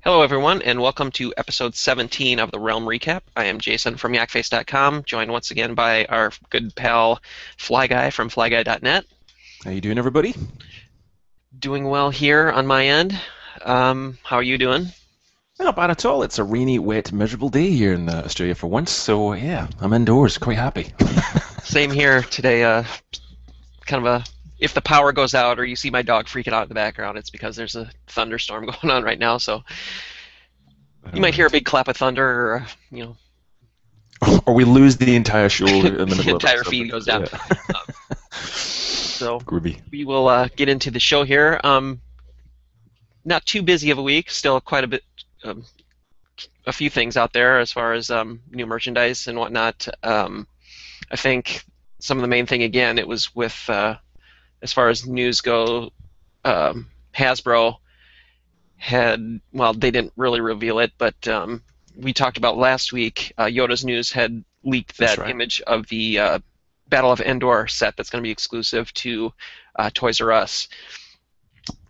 Hello, everyone, and welcome to episode 17 of the Realm Recap. I am Jason from Yakface.com, joined once again by our good pal Fly Guy from FlyGuy.net. How you doing, everybody? Doing well here on my end. How are you doing? Not bad at all. It's a rainy, wet, miserable day here in Australia for once, so yeah, I'm indoors, quite happy. Same here today. Kind of a if the power goes out or you see my dog freaking out in the background, it's because there's a thunderstorm going on right now. So you might hear a big clap of thunder, or Or we lose the entire show in the the middle of entire it. feed goes down. So Groovy. we will get into the show here. Not too busy of a week. Still quite a bit, a few things out there as far as new merchandise and whatnot. I think some of the main thing again, it was with as far as news go, Hasbro had, well, they didn't really reveal it, but we talked about last week. Yoda's News had leaked that image of the Battle of Endor set that's going to be exclusive to Toys R Us.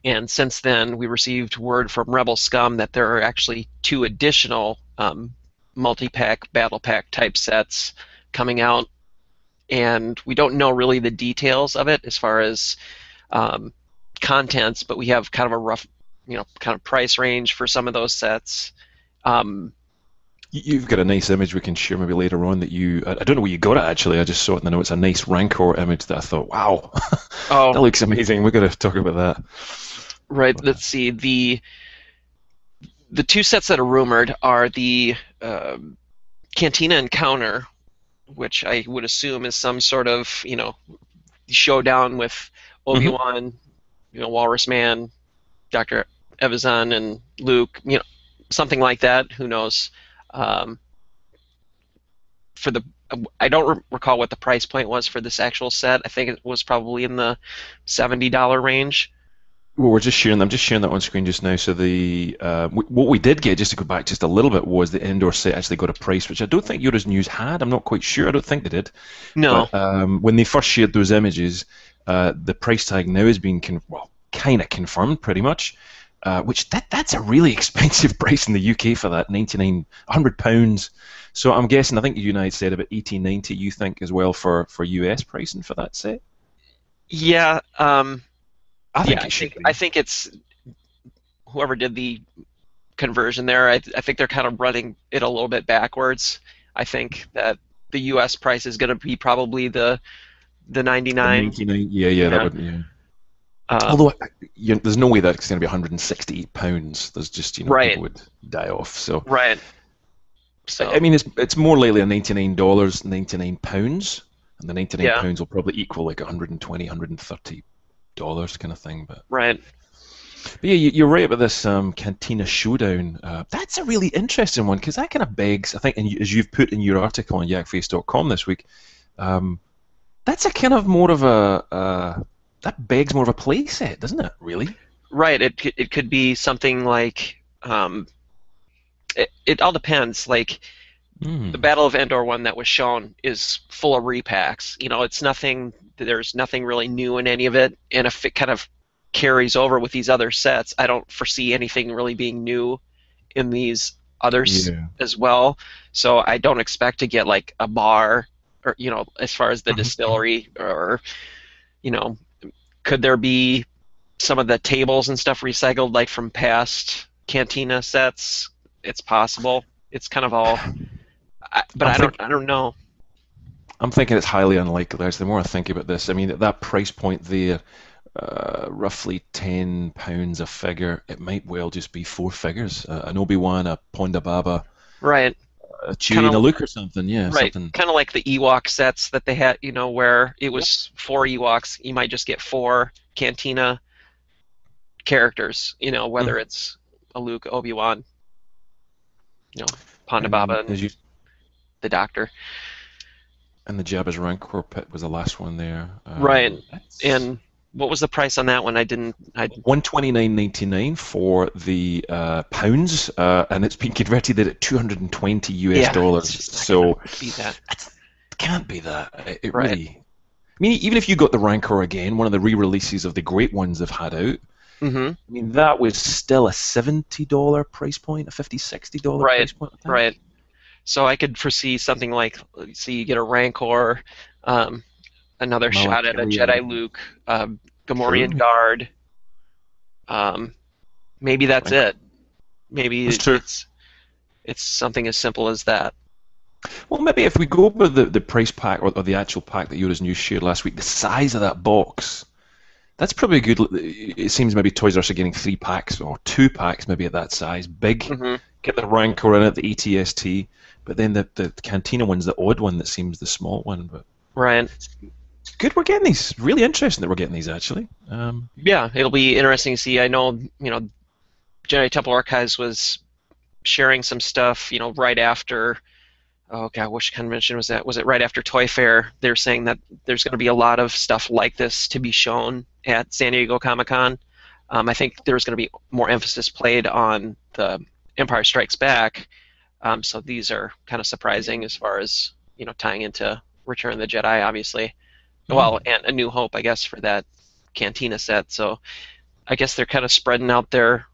And since then, we received word from Rebel Scum that there are actually two additional multi-pack, battle pack type sets coming out. And we don't know really the details of it as far as contents, but we have kind of a rough, kind of price range for some of those sets. You've got a nice image we can share maybe later on that I don't know where you got it actually, I just saw it and I know it's a nice Rancor image that I thought, wow, that looks amazing, we've got to talk about that. Right, let's see, the two sets that are rumored are the Cantina Encounter, which I would assume is some sort of, showdown with Obi-Wan, Walrus Man, Dr. Evazan, and Luke, something like that. Who knows? I don't recall what the price point was for this actual set. I think it was probably in the $70 range. Well, I'm just sharing that on screen just now. So what we did get, just to go back just a little bit, was the Endor set actually got a price, which I don't think Yoda's News had. I'm not quite sure. I don't think they did. No. But, when they first shared those images, the price tag now has been kind of confirmed, pretty much. Which that's a really expensive price in the UK for that, £100. So I'm guessing, I think you and I said about $18.90. You think as well for US pricing for that set? Yeah. I think it's whoever did the conversion there. I think they're kind of running it a little bit backwards. I think that the U.S. price is going to be probably the 99. The 99, yeah. That would, yeah. Although there's no way that's going to be £168. There's just people would die off. So right. So I mean, it's more likely a $99, £99, and the £99 will probably equal like $120, $130 kind of thing, but right. But yeah, you're right about this Cantina showdown. That's a really interesting one because that kind of begs, I think, and as you've put in your article on Yakface.com this week, that's a kind of more of that begs more of a play set, doesn't it? Really? Right. It could be something like it all depends. Like the Battle of Endor one that was shown is full of repacks. It's nothing. There's nothing really new in any of it, and if it kind of carries over with these other sets, I don't foresee anything really being new in these others as well. So I don't expect to get like a bar, or as far as the distillery, or could there be some of the tables and stuff recycled like from past Cantina sets? It's possible. It's kind of all, but I don't know. I'm thinking it's highly unlikely. Actually, the more I think about this, I mean, at that price point there, roughly £10 a figure, it might well just be four figures. An Obi-Wan, a Ponda Baba, right, a Chewie and a Luke or something, yeah. Right, something. Kind of like the Ewok sets that they had, where it was four Ewoks. You might just get four Cantina characters, whether it's a Luke, Obi-Wan, Ponda Baba, and the Doctor. And the Jabba's Rancor pit was the last one there. Right. And what was the price on that one? $129.99 for the pounds, and it's been converted at $220 US. So that can't be that. It right. Really. I mean, even if you got the Rancor again, one of the re-releases of the great ones they've had out, Mm-hmm. I mean, that was still a $70 price point, a $50, $60 Right. price point, I think. Right. So I could foresee something like, let's see, you get a Rancor, um, another shot at a Malikili, Jedi Luke, Gamorrean true. Guard. Um, maybe that's Rancor. it. Maybe That's true. it's something as simple as that. Well, maybe if we go over the price pack or the actual pack that Yoda's News shared last week, the size of that box, that's probably a good. It seems maybe Toys R Us are getting 3 packs or 2 packs, maybe at that size. Big, Hmm. get the Rancor in it, the ATST, but then the Cantina one's the odd one that seems the small one. But Right. it's good we're getting these. Really interesting that we're getting these actually. Yeah, it'll be interesting to see. I know, Jedi Temple Archives was sharing some stuff, right after. Oh God, which convention was that? Was it right after Toy Fair? They're saying that there's going to be a lot of stuff like this to be shown at San Diego Comic-Con. I think there's going to be more emphasis played on the Empire Strikes Back. So these are kind of surprising as far as tying into Return of the Jedi, obviously. Well, mm, and A New Hope, I guess, for that Cantina set. So I guess they're kind of spreading out their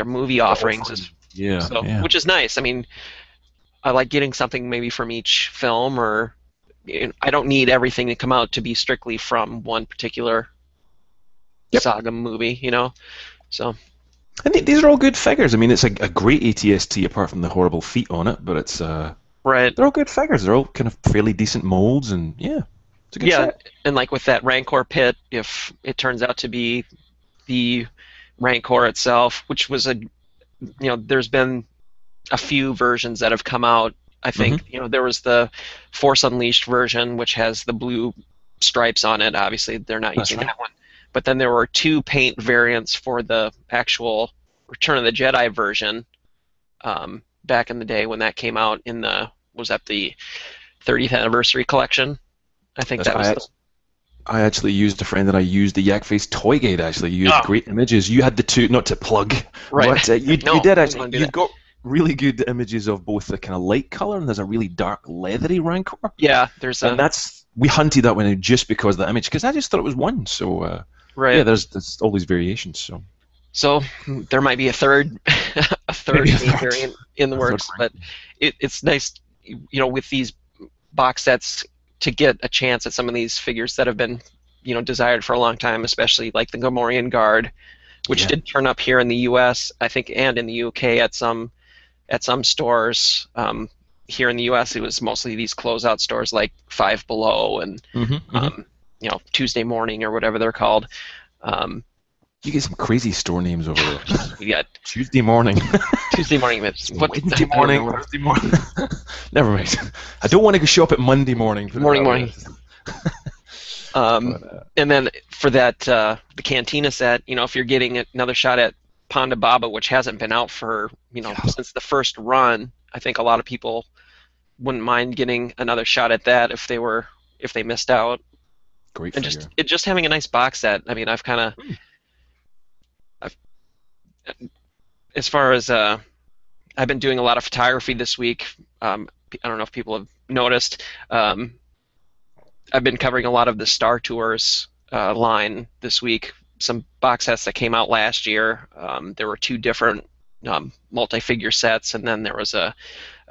movie the offerings, offering. Yeah, so yeah. which is nice. I mean, I like getting something maybe from each film, or I don't need everything to come out to be strictly from one particular Yep. saga movie. So And these are all good figures. I mean, it's a great ATST apart from the horrible feet on it, but it's right, they're all good figures. They're all kind of fairly decent molds, and yeah, it's a good yeah, set. and like with that Rancor pit, if it turns out to be the Rancor itself, which was there's been a few versions that have come out. I Hmm. think there was the Force Unleashed version, which has the blue stripes on it. Obviously, they're not That's using right. that one. But then there were two paint variants for the actual Return of the Jedi version back in the day when that came out in was that the 30th anniversary collection? I think That's that was I the. I actually used a friend that I used the Yakface toy guide. Actually, you had Oh, great images. You had the two, not to plug, right. but you No, did wouldn't actually. want to do You've that. got really good images of both the kind of light color and there's a really dark leathery Rancor, Yeah, there's and a that's we hunted that one out just because of the image because I just thought it was one. So yeah, right. there's all these variations. So So there might be a third a maybe third paint variant in the a third works, but Rancor. it's nice, with these box sets to get a chance at some of these figures that have been, desired for a long time, especially like the Gamorrean Guard, which Yeah, did turn up here in the U.S. I think, and in the U.K. at some stores. Here in the U.S., it was mostly these closeout stores like Five Below and hmm hmm um, Tuesday Morning or whatever they're called. Um, You get some crazy store names over there. we got Tuesday morning, Tuesday Morning. What Wednesday I don't morning, remember. Thursday morning. Never mind. I don't want to go shop at Monday morning. Put it Morning, that way. morning. Um, But and then for that the Cantina set, if you're getting another shot at Ponda Baba, which hasn't been out for yeah, since the first run, I think a lot of people wouldn't mind getting another shot at that if they missed out, great and just figure. having a nice box set. I mean, Hmm. I've as far as I've been doing a lot of photography this week. I don't know if people have noticed. I've been covering a lot of the Star Tours line this week. Some box sets that came out last year. There were two different multi-figure sets, and then there was a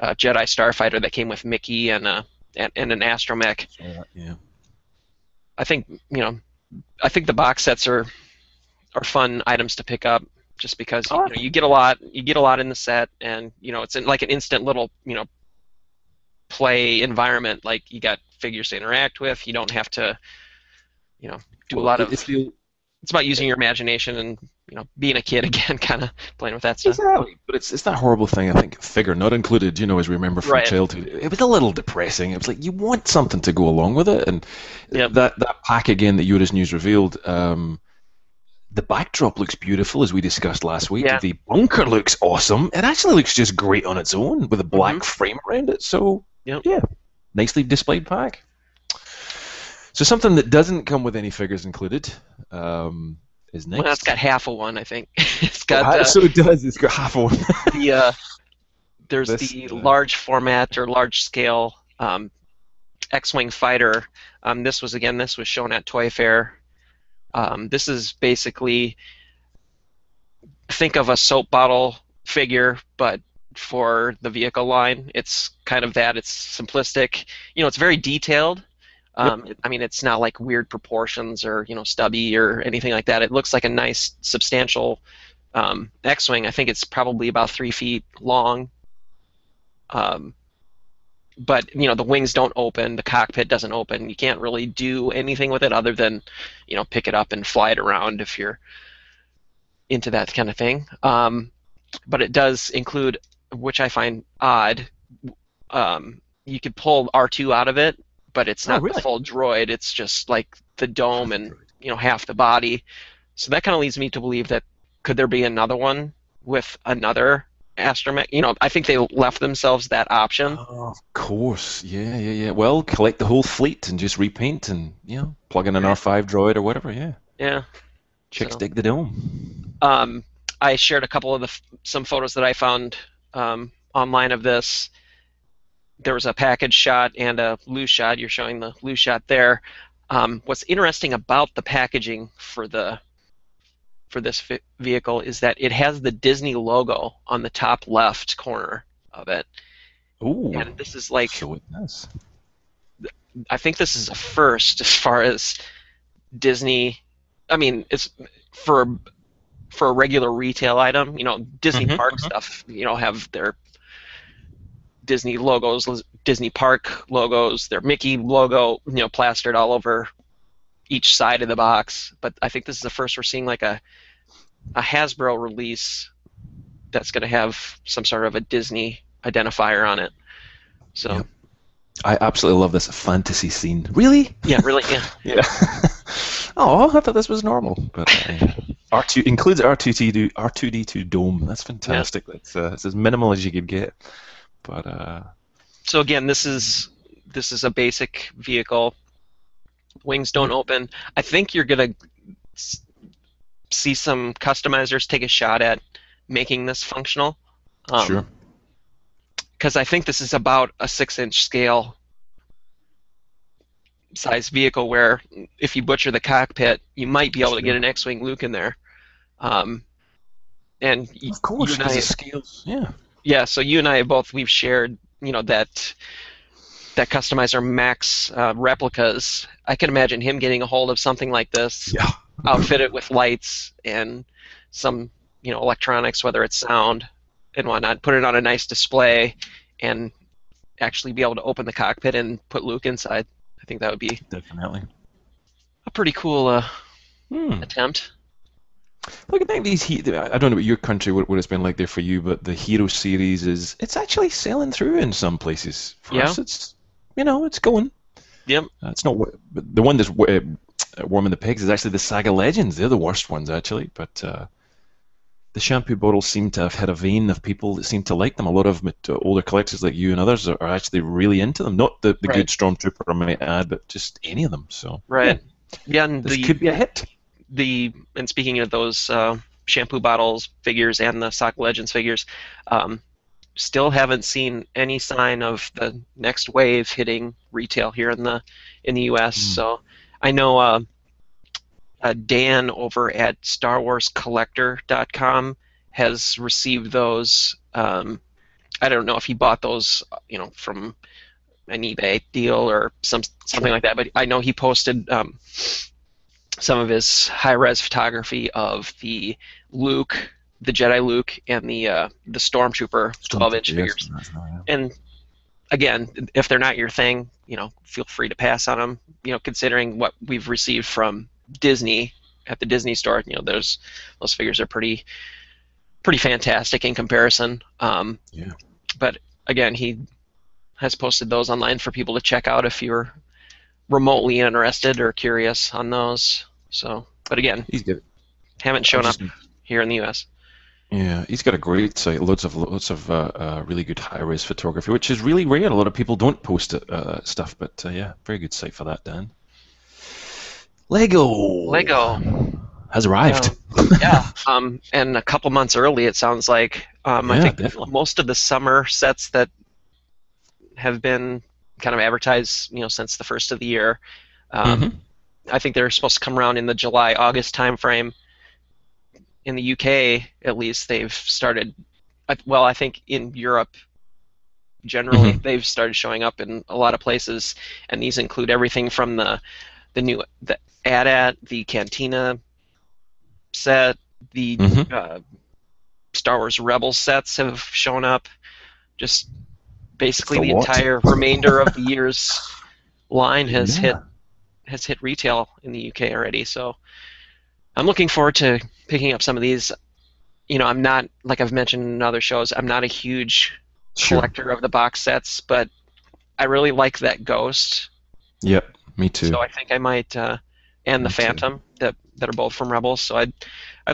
Jedi Starfighter that came with Mickey and an astromech. Saw that, yeah. I think I think the box sets are fun items to pick up just because Oh, you get a lot in the set, and it's like an instant little play environment. Like you got figures to interact with. You don't have to do a well, lot if of. you It's about using your imagination and being a kid again, kind of playing with that stuff. exactly, but it's that horrible thing. I think figure not included. As we remember from Right. childhood, it was a little depressing. It was like you want something to go along with it, and Yep. that pack again that Yoda's News revealed. The backdrop looks beautiful, as we discussed last week. Yeah. The bunker looks awesome. It actually looks just great on its own with a Hmm. black frame around it. So, Yep. yeah, nicely displayed pack. So something that doesn't come with any figures included is Well, it's next. got half of one, I think. It's got So it does. It's got half of one. the there's This, the large format or large scale X-wing fighter. This was shown at Toy Fair. This is basically, think of a soap bottle figure, but for the vehicle line. It's kind of that. It's simplistic. It's very detailed. Yep. I mean, it's not like weird proportions or stubby or anything like that. It looks like a nice, substantial X-wing. I think it's probably about 3 feet long. But the wings don't open, the cockpit doesn't open. You can't really do anything with it other than pick it up and fly it around if you're into that kind of thing. But it does include, which I find odd, you could pull R2 out of it, but it's not the full droid. It's just like the dome and half the body. So that kind of leads me to believe that could there be another one with another astromech? I think they left themselves that option. Oh, of course, yeah. Well, collect the whole fleet and just repaint and plug in an R5 droid or whatever. Yeah. Chicks dig the dome. I shared a couple of some photos that I found online of this. There was a package shot and a loose shot. You're showing the loose shot there. What's interesting about the packaging for this vehicle is that it has the Disney logo on the top left corner of it. Ooh, and this is like, so it does. I think this is a first as far as Disney. I mean, it's for a regular retail item. Disney Park stuff, have their Disney logos, Disney Park logos, their Mickey logo, plastered all over each side of the box. But I think this is the first we're seeing like a Hasbro release that's going to have some sort of a Disney identifier on it. So, yeah. I absolutely love this fantasy scene. Really? Yeah, really. Yeah. Yeah. Oh, I thought this was normal, but R2 includes R2D2 dome. That's fantastic. Yeah. It's as minimal as you could get. But so again, this is a basic vehicle. Wings don't open. I think you're gonna see some customizers take a shot at making this functional. Sure. Because I think this is about a 6-inch scale size vehicle where if you butcher the cockpit, you might be able to get an X-Wing Luke in there. And of course, because it scales. Yeah. Yeah, so you and I we've shared, that Customizer Max replicas. I can imagine him getting a hold of something like this, outfit it with lights and some, electronics, whether it's sound and whatnot, put it on a nice display, and actually be able to open the cockpit and put Luke inside. I think that would be definitely a pretty cool attempt. Look, I think I don't know what your country, what it's been like there for you, but the Hero series it's actually selling through in some places. For us, it's it's going. Yep. It's not the one that's warming the pegs is actually the Saga Legends. They're the worst ones actually, but the shampoo bottles seem to have had a vein of people that seem to like them. A lot of older collectors like you and others are actually really into them. Not the good Stormtrooper I might add, but just any of them. So right. Yeah, and this could be a hit. And speaking of those shampoo bottles figures and the Saga Legends figures, still haven't seen any sign of the next wave hitting retail here in the U.S. So I know Dan over at StarWarsCollector.com has received those. I don't know if he bought those, from an eBay deal or something like that, but I know he posted some of his high-res photography of the Luke, the Jedi Luke, and the Stormtrooper 12-inch figures. And again, if they're not your thing, feel free to pass on them. Considering what we've received from Disney at the Disney store, those figures are pretty fantastic in comparison. But again, he has posted those online for people to check out if you're remotely interested or curious on those. So, but again, he's good. Haven't shown up here in the U.S. Yeah, he's got a great site. Lots of really good high-res photography, which is really rare. A lot of people don't post stuff, but yeah, very good site for that, Dan. Lego has arrived. Yeah, and a couple months early, it sounds like. I think definitely. Most of the summer sets that have been kind of advertised, since the first of the year, I think they're supposed to come around in the July-August timeframe. In the UK, at least, they've started. Well, I think in Europe generally, Hmm. they've started showing up in a lot of places, and these include everything from the AT-AT, the Cantina set, the Hmm. uh, Star Wars Rebels sets have shown up. Just It's basically the the lot. entire remainder of the year's line Yeah. has hit retail in the UK already. So I'm looking forward to picking up some of these. I'm not, like I've mentioned in other shows, I'm not a huge Sure. collector of the box sets, but I really like that Ghost. Yep. Me too. So I think I might, and the Me too. Phantom that are both from Rebels. So I'd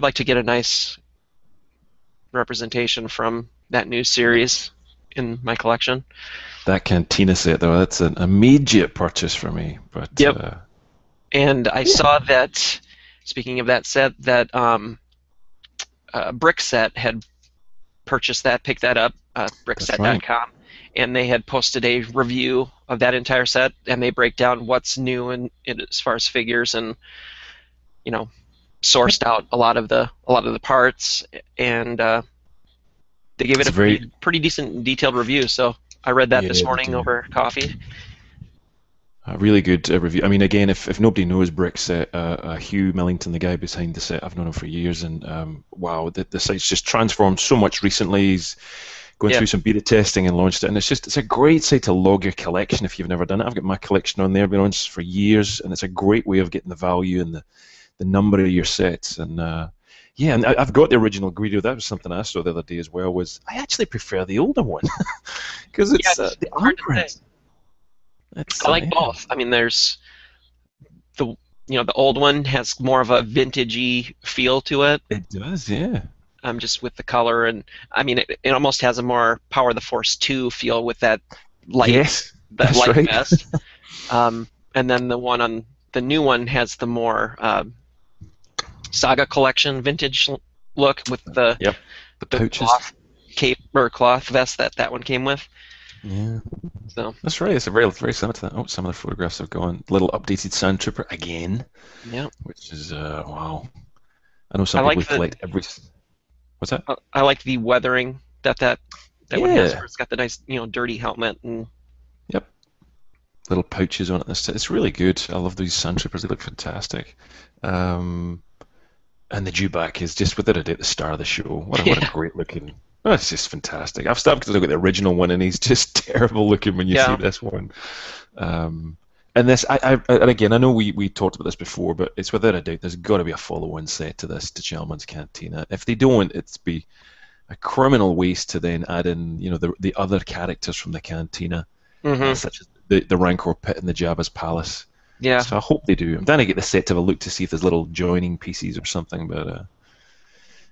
like to get a nice representation from that new series in my collection. That Cantina set, though, that's an immediate purchase for me. But Yep. And I yeah, saw that, speaking of that set, that brickset had purchased that, picked that up, that's right. brickset.com, and they had posted a review of that entire set, and they break down what's new as far as figures, and you know, Yep. sourced out a lot of the parts, and they gave it It's a a very pretty decent detailed review. So I read that yeah, this they morning do. over coffee. A really good review. I mean, again, if nobody knows Brickset, Hugh Millington, the guy behind the set, I've known him for years, and wow, the site's just transformed so much recently. He's going Yeah, through some beta testing and launched it, and it's a great site to log your collection if you've never done it. I've got my collection on there, been on for years, and it's a great way of getting the value and the number of your sets. And yeah, and I've got the original Greedo. That was something I saw the other day as well. Was I actually prefer the older one because yeah, it's it's the hard to say. armprint. It's I like yeah. both. I mean, there's the the old one has more of a vintagey feel to it, It does, yeah. just with the color, and I mean it almost has a more Power of the Force 2 feel with light Yes, that that's light right. vest. And then the new one has the more Saga Collection vintage look with the Yep. The the pouches. cloth cape or cloth vest that one came with. Yeah, So that's right. It's a very similar to that. Oh, some of the photographs have gone. Little updated Sand Trooper again, yeah, which is wow. I know I some people like who the collect every. What's that? I like the weathering that one has, Yeah. where it's got the nice dirty helmet and Yep. Little pouches on it. It's really good. I love these Sand Troopers. They look fantastic. Um, and the dewback is just without a doubt the star of the show. What a yeah, great looking. Oh, it's just fantastic. I've started to look at the original one, and he's just terrible looking when you see yeah, this one. Um, and this, and again, I know we talked about this before, but it's without a doubt there's got to be a follow-on set to this, to Chalmun's Cantina. If they don't, it's be a criminal waste to then add in, the other characters from the Cantina, hmm such as the Rancor pit and the Jabba's palace. yeah. So I hope they do. I'm trying to get the set to have a look to see if there's little joining pieces or something, but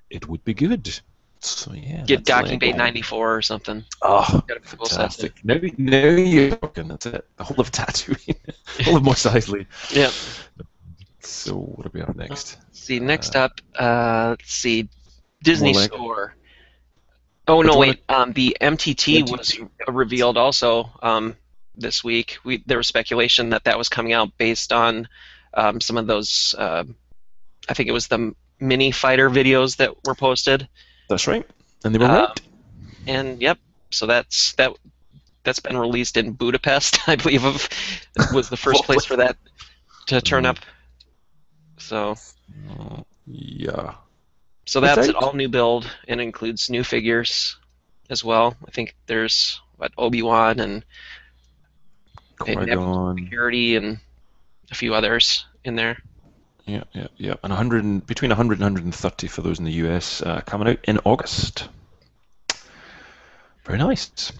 it would be good. So yeah, Get that's Docking Bay Lego. 94 or something. Oh, Got a cool set too. fantastic. Now you're talking. That's it. The whole of Tatooine. All of Mos Eisley. Yeah. So what do we have next? Let's see. Next Uh, up, let's see. more Disney Lego. Store. Oh But no, do you want wait. The MTT was to revealed also this week. There was speculation that was coming out based on some of those. I think it was the mini fighter videos that were posted. That's right. And they were Um, right. and yep. So that's been released in Budapest, I believe. Was the first place for that to turn Mm, up. So yeah. so It's that's out. an all new build and includes new figures as well. I think there's Obi-Wan and Nebula Qui-Gon. Security and a few others in there. Yeah, yeah, yeah. And between 100 and 130 for those in the US, coming out in August. Very nice.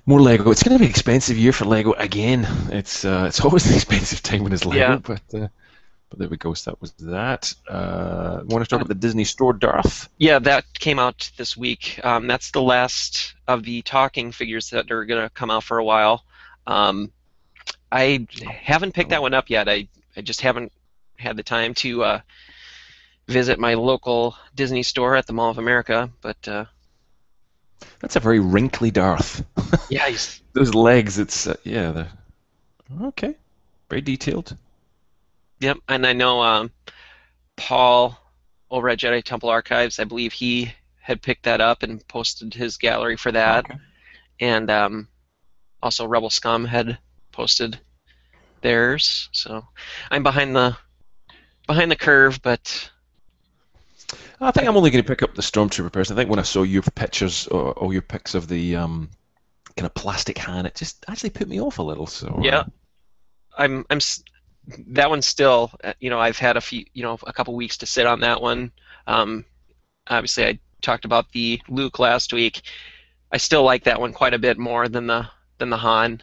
More Lego. It's going to be an expensive year for Lego again. It's always an expensive time when it's Yeah, Lego, but there we go. So that was that. Want to talk about the Disney Store Darth? yeah, that came out this week. That's the last of the talking figures that are gonna come out for a while. Um, I haven't picked that one up yet. I just haven't had the time to visit my local Disney store at the Mall of America. But That's a very wrinkly Darth. yeah, he's Those legs. It's yeah. They're okay. Very detailed. Yep, and I know Paul over at Jedi Temple Archives. I believe he had picked that up and posted his gallery for that, Okay. and also Rebel Scum had posted theirs. So I'm behind the curve, but I think I, I'm only going to pick up the Stormtrooper person. I think when I saw your pictures or your pics of the kind of plastic hand, it just actually put me off a little. So, yeah, I'm that one's still. I've had a couple weeks to sit on that one. Um, Obviously, I talked about the Luke last week. I still like that one quite a bit more than the Han.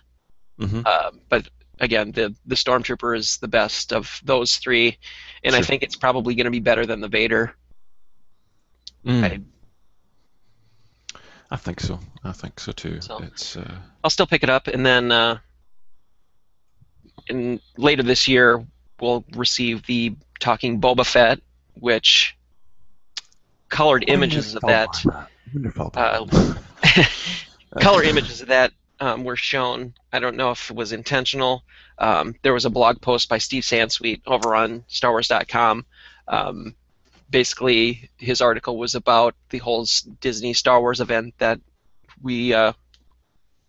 hmm But again, the Stormtrooper is the best of those three, and I sure. think it's probably going to be better than the Vader. Mm, I, I think so. I think so too. so It's I'll still pick it up, and then later this year we'll receive the Talking Boba Fett, which colored images of wonderful that one. Wonderful uh, one. color images of that were shown. I don't know if it was intentional. There was a blog post by Steve Sansweet over on StarWars.com. Um, Basically, his article was about the whole Disney Star Wars event that we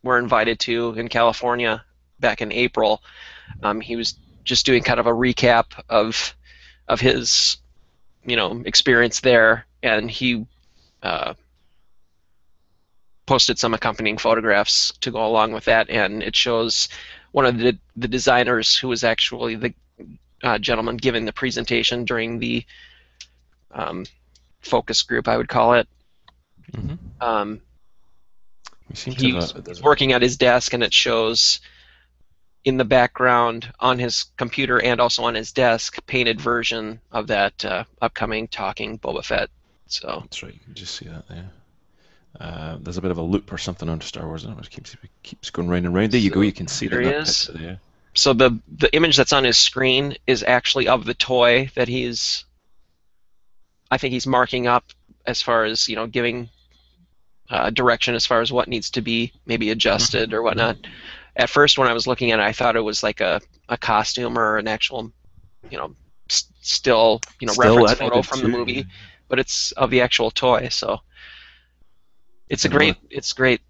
were invited to in California back in April. He was just doing kind of a recap of his experience there, and he uh, posted some accompanying photographs to go along with that, and it shows one of the designers who was actually the gentleman giving the presentation during the um, focus group, I would call it. hmm Um, We seem to have he's working at his desk, and it shows in the background on his computer and also on his desk painted version of that upcoming talking Boba Fett. So That's right. You can just see that there. There's a bit of a loop or something on Star Wars, and it keeps going round and round. There you go. so You can see it there in he that is. picture there. So the image that's on his screen is actually of the toy that I think he's marking up as far as giving direction as far as what needs to be maybe adjusted or hmm whatnot. At first, when I was looking at it, I thought it was like a costume or an actual you know still Still, reference I photo did from the too. Yeah. movie, but it's of the actual toy. So It's another. it's great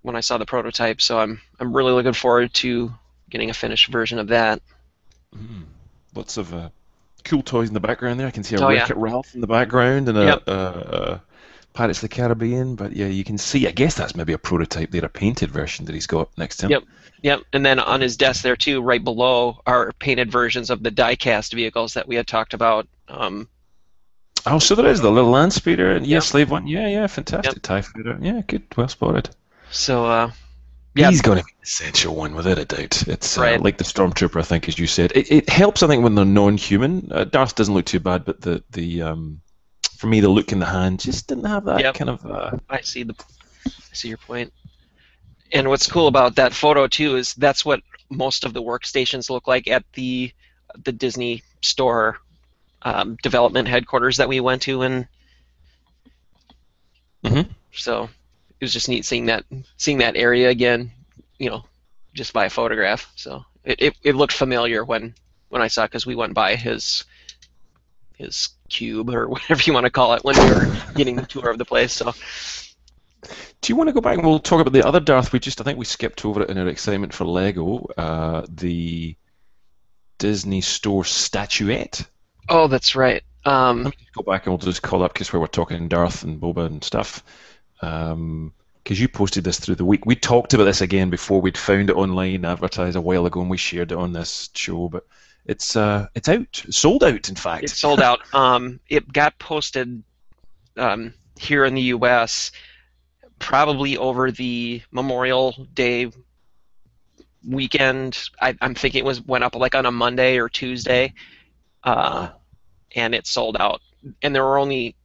when I saw the prototype. So I'm really looking forward to getting a finished version of that. Mm, lots of cool toys in the background there. I can see a Oh yeah. Wreck-It Ralph in the background and Yep. a Pirates of the Caribbean. But yeah, you can see. I guess that's maybe a prototype there, a painted version that he's got next to him. Yep. Yep. And then on his desk there too, right below, are painted versions of the die-cast vehicles that we had talked about. Oh, In the so there is the photo. little land speeder and yeah, Yep. slave one. Yeah, yeah, Yep. fantastic TIE fighter. Yeah, good, well spotted. So yeah. He's going to be the essential one, without a doubt. It's Right. like the Stormtrooper, I think, as you said. It helps, I think, when they're non-human. Darth doesn't look too bad, but the for me, the look in the hand just didn't have that Yep. kind of. I see your point. And what's cool about that photo too is that's what most of the workstations look like at the Disney Store development headquarters that we went to, and Mhm. so it was just neat seeing that area again, you know, just by a photograph. So it looked familiar when I saw it because we went by his cube or whatever you want to call it when we were getting the tour of the place. So Do you want to go back and we'll talk about the other Darth? I think we skipped over it in our excitement for Lego. The Disney Store statuette. oh, that's right. Let me just go back and we'll just call up because we were talking Darth and Boba and stuff. Because you posted this through the week. We talked about this again before we'd found it online, advertised a while ago, and we shared it on this show. But it's out, sold out, in It fact. sold out. It got posted here in the U.S. probably over the Memorial Day weekend. I'm thinking went up like on a Monday or Tuesday, uh, Wow. and it sold out. And there were only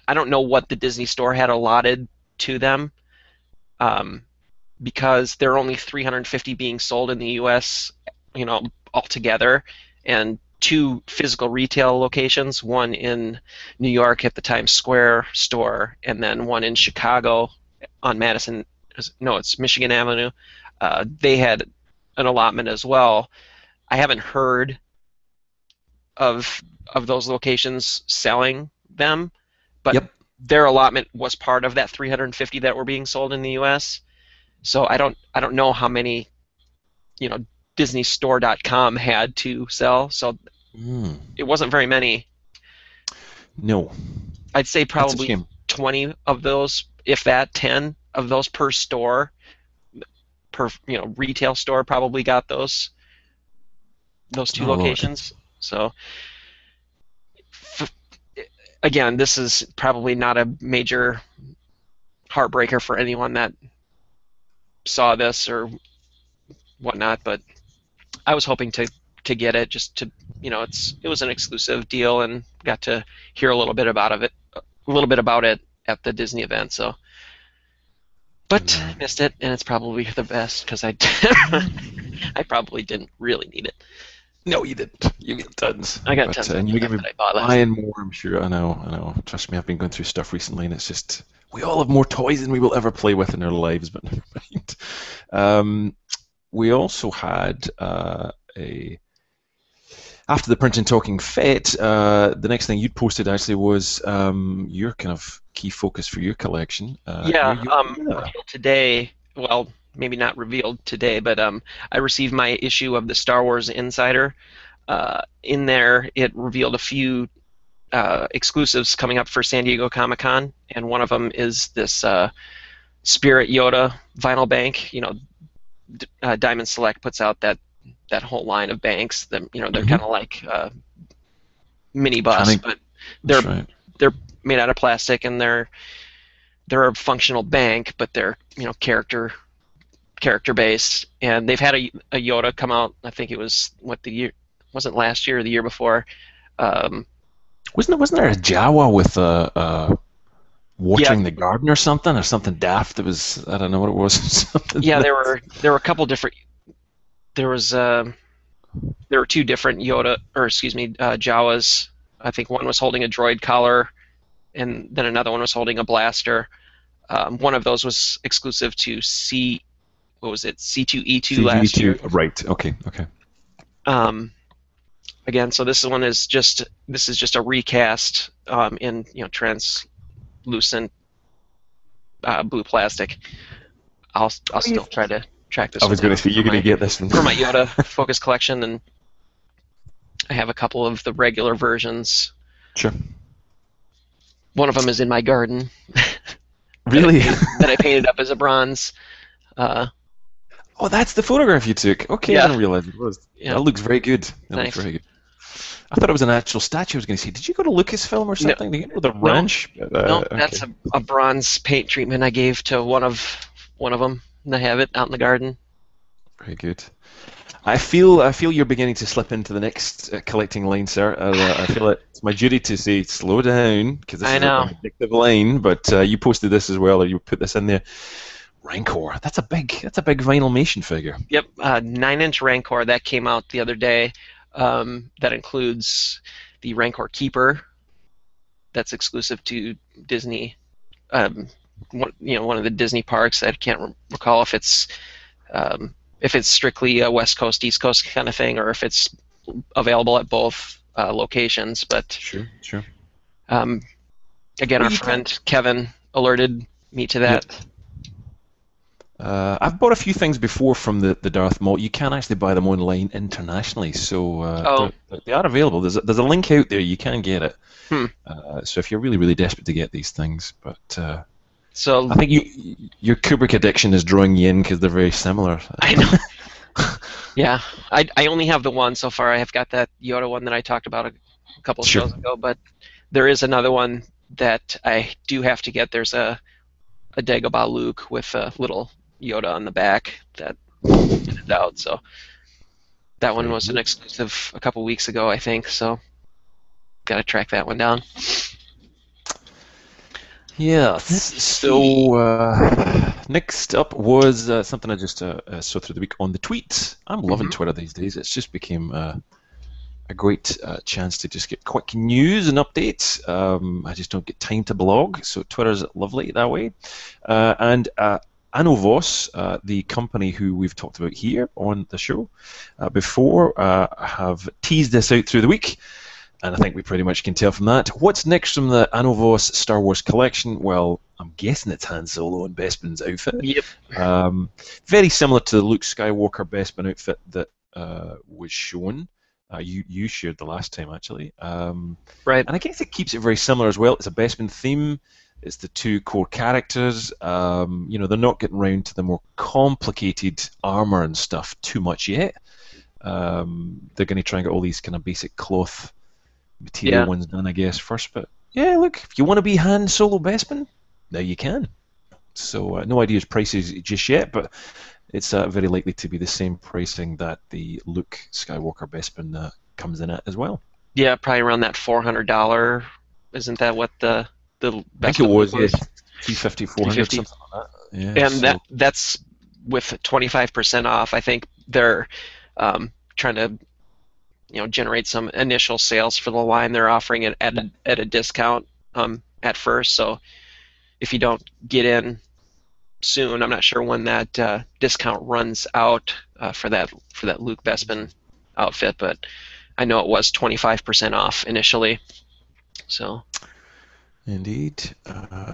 I don't know what the Disney Store had allotted to them, um, because there are only 350 being sold in the U.S. Altogether, and two physical retail locations, one in New York at the Times Square store, and then one in Chicago on Madison. No, it's Michigan Avenue. They had an allotment as well, I haven't heard of those locations selling them, but Yep. their allotment was part of that 350 that were being sold in the U.S. So I don't know how many, you know, DisneyStore.com had to sell. So Mm. it wasn't very many. No, I'd say that's a probably shame. 20 of those, if that, 10 of those per store, per retail store probably got those two Not a lot. locations. So again, this is probably not a major heartbreaker for anyone that saw this or whatnot, but I was hoping to get it just to it was an exclusive deal and got to hear a little bit about it at the Disney event. So, but No. missed it, and it's probably the best because I I probably didn't really need it. No, you didn't. You get tons. I got But tons of and you're stuff gonna that be I bought last buying night. more, I'm sure. I know, I know. Trust me, I've been going through stuff recently, and it's just we all have more toys than we will ever play with in our lives. But never mind. We also had a after the print and talking Fett. The next thing you'd posted actually was your kind of key focus for your collection. Your Yeah, Yoda. revealed today. Well, maybe not revealed today, but I received my issue of the Star Wars Insider. In there, it revealed a few exclusives coming up for San Diego Comic-Con, and one of them is this Spirit Yoda vinyl bank. Diamond Select puts out that whole line of banks. They're Mm-hmm. kind of like mini bus, Channing. but they're That's right. they're made out of plastic, and they're a functional bank, but they're character based. And they've had a Yoda come out. I think it was what the year wasn't last year or the year before. Um, Wasn't there a Jawa with yeah, watering the garden or something daft? It was I don't know what it was. Something yeah. that, There were a couple different. There was there were two different Yoda, or excuse me, Jawas. I think one was holding a droid collar, and then another one was holding a blaster. One of those was exclusive to what was it, C2E2 last CV2. year. Right. Okay. Okay. Um, Again, so this is just a recast in translucent blue plastic. I'll What do you? still try to track I this one was going to down say you're going to get this one. for my Yoda Focus collection, and I have a couple of the regular versions. Sure. One of them is in my garden Really? that I painted up as a bronze. Uh, Oh, that's the photograph you took. Okay, I yeah, didn't realize it was. yeah. That looks very good. That looks Thanks. very good. I thought it was an actual statue. I was going to say, did you go to Lucasfilm or No, something? Did you go to the no, ranch? no. That's Okay, a bronze paint treatment I gave to one of them, and I have it out in the garden. very good. I feel you're beginning to slip into the next collecting line, sir. I feel it's my duty to say slow down because this I is an know. addictive line. But you posted this as well, or you put this in there. Rancor. That's a big Vinylmation figure. Yep, 9-inch Rancor that came out the other day. That includes the Rancor Keeper. That's exclusive to Disney. Um, one of the Disney parks. I can't recall if it's strictly a West Coast, East Coast kind of thing, or if it's available at both locations. But Sure, sure. um, again, Well, our you can. friend Kevin alerted me to Yep. that. I've bought a few things before from the Darth Mall. You can actually buy them online internationally, so Oh, they are available. There's a link out there. You can get it. hmm. So if you're really really desperate to get these things, but So I think your Kubrick addiction is drawing you in because they're very similar. I know. Yeah, I only have the one so far. I have got that Yoda one that I talked about a couple of Sure. shows ago, but there is another one that I do have to get. There's a Dagobah Luke with a little Yoda on the back that is out. So that one Very was an good. exclusive a couple weeks ago, I think. So got to track that one down. Yes. Let's see. So next up was something I just saw through the week on the tweets. I'm loving Hmm. Twitter these days. It's just became a great chance to just get quick news and updates. I just don't get time to blog, so Twitter's lovely that way. And ANOVOS, the company who we've talked about here on the show before, have teased this out through the week, and I think we pretty much can tell from that. What's next from the ANOVOS Star Wars collection? Well, I'm guessing it's Han Solo and Bespin's outfit. Yep. Very similar to the Luke Skywalker Bespin outfit that was shown. You shared the last time, actually. Right. And I guess it keeps it very similar as well. It's a Bespin theme. It's the two core characters. They're not getting round to the more complicated armor and stuff too much yet. They're going to try and get all these kind of basic cloth material ones done, I guess, first. But yeah, look, if you want to be Han Solo Bespin, now you can. So no ideas prices just yet, but it's very likely to be the same pricing that the Luke Skywalker Bespin comes in at as well. Yeah, probably around that $400. Isn't that what the I think it was, yeah, 350, 400, something like that. Yeah, and that's with 25% off. I think they're trying to generate some initial sales for the line. They're offering it at a discount at first. So if you don't get in soon, I'm not sure when that discount runs out for that Luke Bespin outfit, but I know it was 25% off initially. So. Indeed.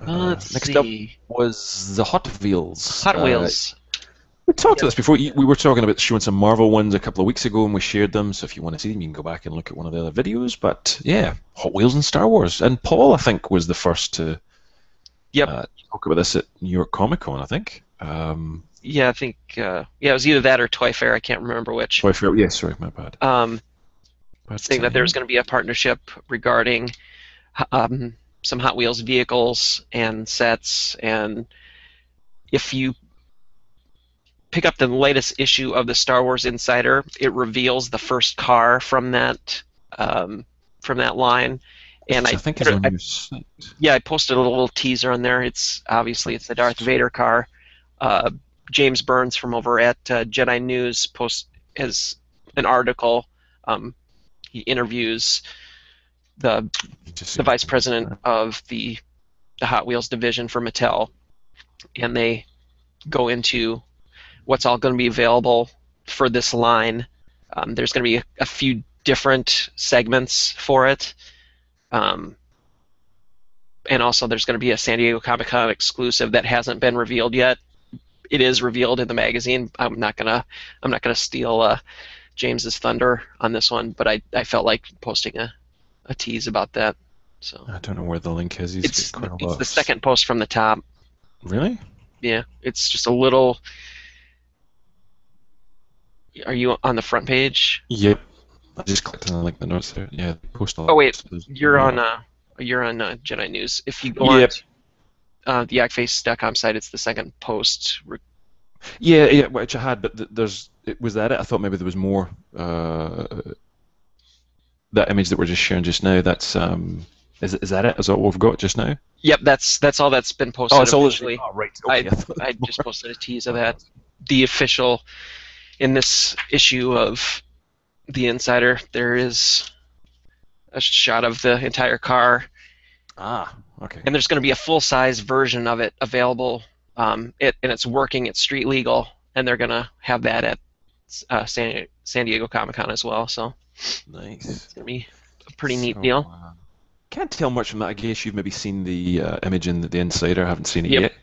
Let's next up see. was the Hot Wheels. Hot Wheels. We talked about this before. We were talking about showing some Marvel ones a couple of weeks ago, and we shared them. So if you want to see them, you can go back and look at one of the other videos. But yeah, Hot Wheels and Star Wars. And Paul, I think, was the first to talk about this at New York Comic Con, I think. Yeah, I think it was either that or Toy Fair. I can't remember which. Toy Fair. Yeah, sorry, my bad. Saying that there's going to be a partnership regarding some Hot Wheels vehicles and sets, and if you pick up the latest issue of the Star Wars Insider, it reveals the first car from that line. And I think it's on your site. Yeah, I posted a little teaser on there. It's the Darth Vader car. James Burns from over at Jedi News has an article. He interviews the vice president of the Hot Wheels division for Mattel, and they go into what's all going to be available for this line. There's going to be a few different segments for it, and also there's going to be a San Diego Comic-Con exclusive that hasn't been revealed yet. It is revealed in the magazine. I'm not gonna steal James's thunder on this one, but I felt like posting a tease about that. So I don't know where the link is. It's the second post from the top. Really? Yeah, it's just a little. Are you on the front page? Yep. I just clicked on the notes there. Yeah, post. Oh wait, you're on Jedi News. If you go on the Yakface.com site, it's the second post. Yeah, which I had, but was that it? I thought maybe there was more. That image that we're just sharing just now. That's is that it? Is that what we've got just now? Yep, that's all that's been posted. Oh, it's all right. Okay. I just posted a tease of that. The official in this issue of the Insider, there is a shot of the entire car. Ah, okay. And there's going to be a full-size version of it available. And it's working. It's street legal, and they're going to have that at San Diego Comic-Con as well. So nice. It's going to be a pretty neat deal. Can't tell much from that. I guess you've maybe seen the image in the Insider. I haven't seen it Yep. yet.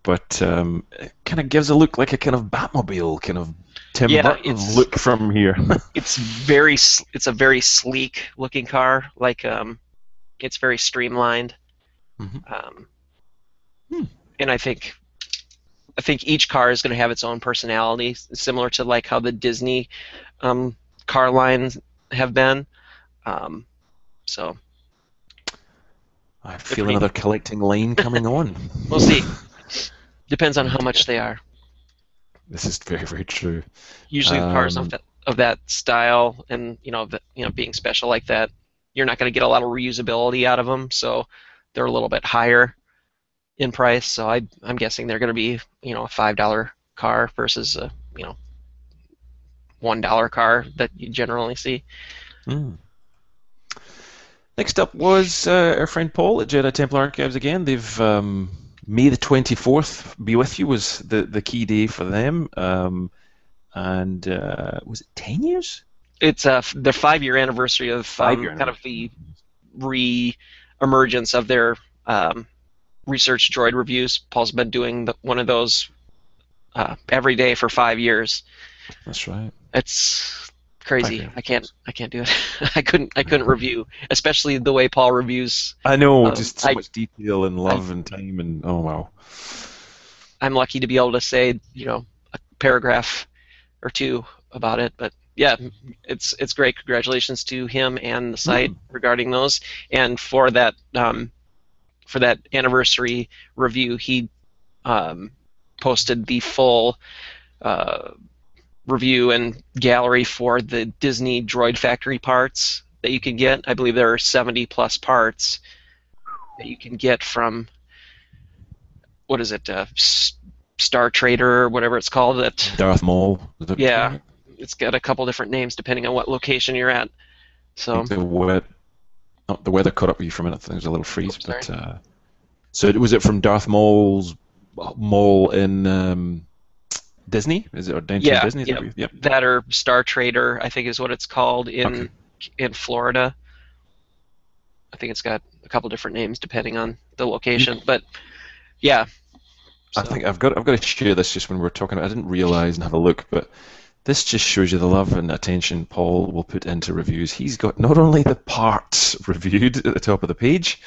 But it kind of gives a look like a kind of Batmobile, kind of Tim Burton look from here. It's a very sleek looking car. Like it's very streamlined. Mm-hmm. And I think each car is going to have its own personality, similar to like how the Disney car lines have been. So I feel another collecting line coming on. We'll see. Depends on how much they are. This is very, very true. Usually, cars of that style and being special like that, you're not going to get a lot of reusability out of them, so they're a little bit higher in price. So I'm guessing they're going to be a $5 car versus a $1 car that you generally see. Mm. Next up was our friend Paul at Jedi Temple Archives again. They've May the 24th be with you was the key day for them. And was it 10 years? It's the 5-year anniversary of 5 year kind of anniversary. the re-emergence of their research droid reviews. Paul's been doing one of those every day for 5 years. That's right. It's 5 crazy. years. I can't do it. I couldn't review, especially the way Paul reviews. I know, just so I much detail and I love and time and oh wow. I'm lucky to be able to say, a paragraph or two about it, but yeah, it's great. Congratulations to him and the site Hmm. regarding those, and for that anniversary review, he posted the full uh, review and gallery for the Disney DroidFactory parts that you can get. I believe there are 70 plus parts that you can get from, what is it, Star Trader or whatever it's called. That, Darth Maul, is that what you're yeah, talking it's got a couple different names depending on what location you're at. about? So, The weather caught up with you for a minute. There was a little freeze, oops, sorry. but was it from Darth Maul's mall in Disney? Is it or downtown Yeah, Disney? Is that yeah, what yep. that or Star Trader, I think is what it's called Okay. in Florida. I think it's got a couple different names depending on the You, location, but yeah. I So think I've got to share this just when we were talking. I didn't realize and have a look, but this just shows you the love and attention Paul will put into reviews. He's got not only the parts reviewed at the top of the page,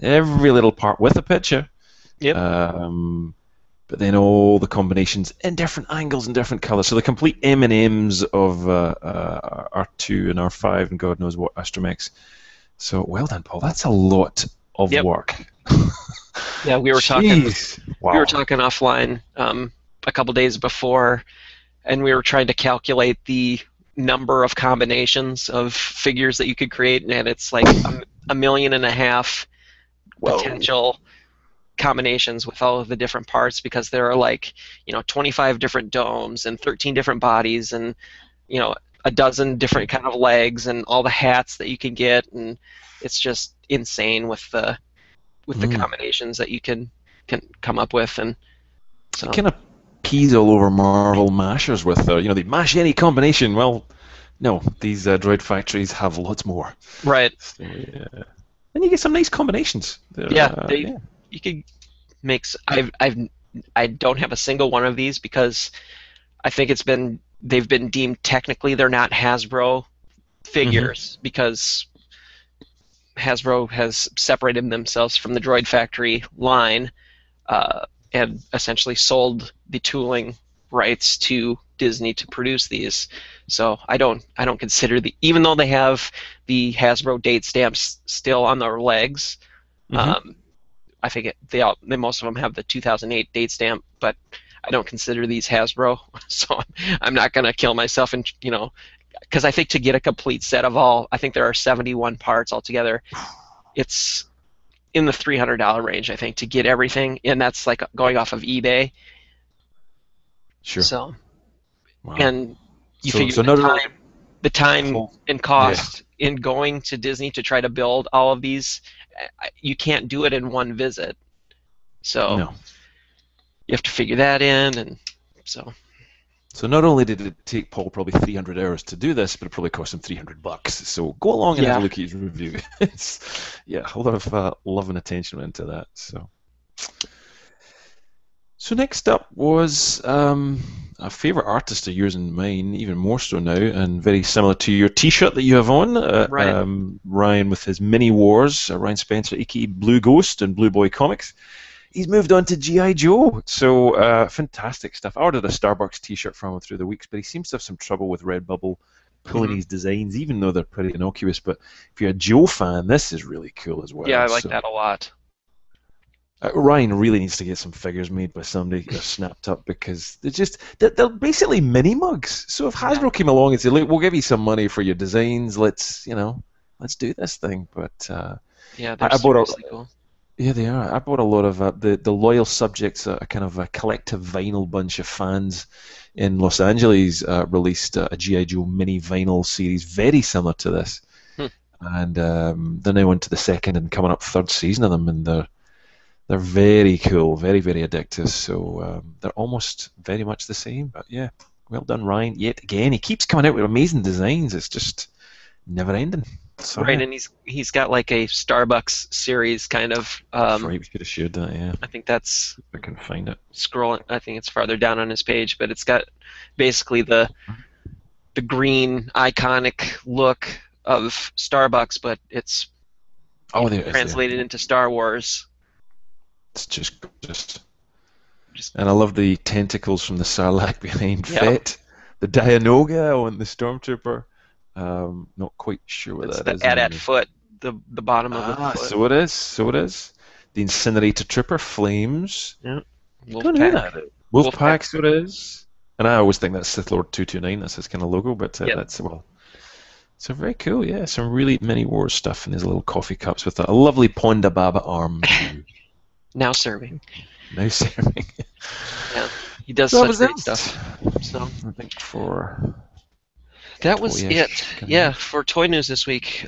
every little part with a picture, yep, um, but then all the combinations in different angles and different colors. So the complete M&Ms of R2 and R5 and God knows what Astromechs. So well done, Paul. That's a lot of yep, work. yeah. We were talking Jeez. we were Wow. talking offline a couple days before, and we were trying to calculate the number of combinations of figures that you could create, and it's like a million and a half Whoa. potential combinations with all of the different parts, because there are like 25 different domes and 13 different bodies and you know a dozen different kind of legs and all the hats that you can get, and it's just insane with the Mm. combinations that you can come up with. And It so kind of pees all over Marvel mashers with they mash any combination. Well, no, these droid factories have lots more. right, So, yeah. And you get some nice combinations. yeah, Yeah. you could make I don't have a single one of these because I think they've been deemed technically they're not Hasbro Hmm. figures, because Hasbro has separated themselves from the Droid Factory line, and essentially sold the tooling rights to Disney to produce these. So I don't consider even though they have the Hasbro date stamps still on their legs. Hmm. Um, I think most of them have the 2008 date stamp, but I don't consider these Hasbro. So I'm not gonna kill myself and because I think to get a complete set of I think there are 71 parts altogether. It's in the $300 range, I think, to get everything, and that's like going off of eBay. Sure. So, Wow. and you So figure so not only the time Paul. and Yeah. cost in going to Disney to try to build all of these, you can't do it in one visit. So No. you have to figure that in, and so So not only did it take Paul probably 300 hours to do this, but it probably cost him $300. So go along and have a yeah, look at his review. It's yeah, a lot of love and attention went into that. So next up was a favorite artist of yours and mine, even more so now, and very similar to your T-shirt that you have on. right. Ryan with his Mini Wars, Ryan Spencer, aka BluGhost and Blue Boy Comics. He's moved on to G.I. Joe, so fantastic stuff. I ordered a Starbucks T-shirt from him through the weeks, but he seems to have some trouble with Redbubble pulling Hmm. his designs, even though they're pretty innocuous. But if you're a Joe fan, this is really cool as Yeah, well. I like So that a lot. Ryan really needs to get some figures made by somebody or snapped up, because they're basically mini mugs. So if Yeah, Hasbro came along and said, "Look, we'll give you some money for your designs. Let's do this thing." But yeah, they're I bought a seriously cool. yeah, they are. I bought a lot of the Loyal Subjects, a kind of a collective vinyl bunch of fans in Los Angeles, released a GI Joe mini vinyl series very similar to this, Hmm. and they're now into the second and coming up third season of them, and They're very cool, very, very addictive. So they're almost very much the same. But yeah, well done, Ryan. Yet again, he keeps coming out with amazing designs. It's just never ending. So Right, yeah, and he's got like a Starbucks series kind of. that's right. We should have shared that. Yeah, I think that's I can find it. scrolling. I think it's farther down on his page, but it's got basically the green iconic look of Starbucks, but it's Oh, there it is. There. translated into Star Wars. It's just. Just And I love the tentacles from the Sarlacc behind yeah, Fett, the Dianoga on the Stormtrooper. Not quite sure what it's that the is AT-AT on the. foot, the bottom of the Ah, foot. so it is. So it is. The Incinerator Trooper Flames. Yeah, Don't know Wolfpack. that. Wolfpack. Wolfpack, so it is. And I always think that's Sith Lord 229. That's his kind of logo, but Yep. that's well. So very cool. Yeah, some really mini war stuff in these little coffee cups with a lovely Ponda Baba arm. Now serving. Now serving. Yeah, he does So that such was great it. stuff. So I think for that was it. toyish kind of Yeah, news. for toy news this week.